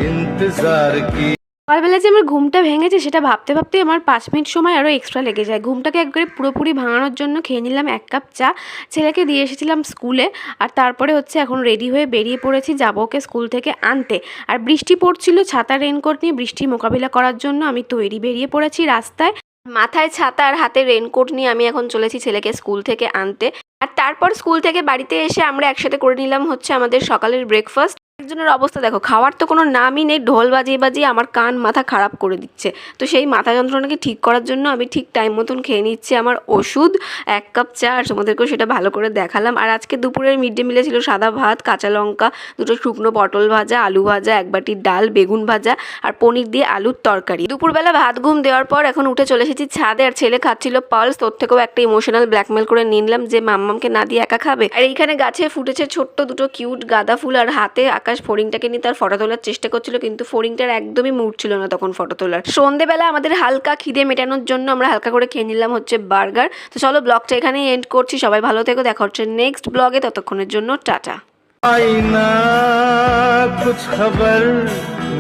इंतजार की। সকালবেলা যে আমার ঘুমটা ভেঙেছে সেটা ভাবতে ভাবতেই আমার 5 মিনিট সময় আরও এক্সট্রা লেগে যায়। ঘুমটাকে একবারে পুরোপুরি ভাঙানোর জন্য খেয়ে নিলাম 1 কাপ চা। ছেলেকে দিয়ে এসেছিলাম স্কুলে, আর তারপরে হচ্ছে এখন রেডি হয়ে বেরিয়ে পড়েছি, যাবো ওকে স্কুল থেকে আনতে। আর বৃষ্টি পড়ছিল, ছাতা রেনকোট নিয়ে বৃষ্টি মোকাবিলা করার জন্য আমি বেরিয়ে পড়েছি রাস্তায়। মাথায় ছাতা আর হাতে রেনকোট নিয়ে আমি এখন চলেছি ছেলেকে স্কুল থেকে আনতে। আর তারপর স্কুল থেকে বাড়িতে এসে আমরা একসাথে করে নিলাম হচ্ছে আমাদের সকালের ব্রেকফাস্ট। একজনের অবস্থা দেখো, খাওয়ার তো কোনো নামই নেই, ঢোল বাজিয়ে বাজিয়ে আমার কান মাথা খারাপ করে দিচ্ছে। তো সেই মাথা যন্ত্রণাকে ঠিক করার জন্য আমি ঠিক টাইম মতন খেয়ে নিচ্ছি আমার ওষুধ, 1 কাপ চা, আর তোমাদেরকেও সেটা ভালো করে দেখালাম। আর আজকে দুপুরের মিড ডে মিলে ছিল সাদা ভাত, কাঁচা লঙ্কা, 2টো শুকনো পটল ভাজা, আলু ভাজা, 1 বাটি ডাল, বেগুন ভাজা আর পনির দিয়ে আলুর তরকারি। দুপুরবেলা ভাত ঘুম দেওয়ার পর এখন উঠে চলে এসেছি ছাদে, আর ছেলে খাচ্ছিল পালস। তোর থেকেও একটা ইমোশনাল ব্ল্যাকমেল করে নিয়ে নিলাম যে মাম্মামকে না দিয়ে একা খাবে। আর এইখানে গাছে ফুটেছে ছোট্ট 2টো কিউট গাঁদা ফুল, আর হাতে আকাশ ফড়িংটাকে নিয়ে তার ফটো তোলার চেষ্টা করছিল, কিন্তু ফড়িংটার একদমই মুড ছিল না তখন ফটো তোলার। সন্ধেবেলা আমাদের হালকা খিদে মেটানোর জন্য আমরা হালকা করে খেয়ে নিলাম হচ্ছে বার্গার। তো চলো ব্লগটা এখানেই এন্ড করছি। সবাই ভালো থেকো, দেখা হচ্ছে নেক্সট ব্লগে, ততক্ষণের জন্য টাটা। आईना कुछ खबर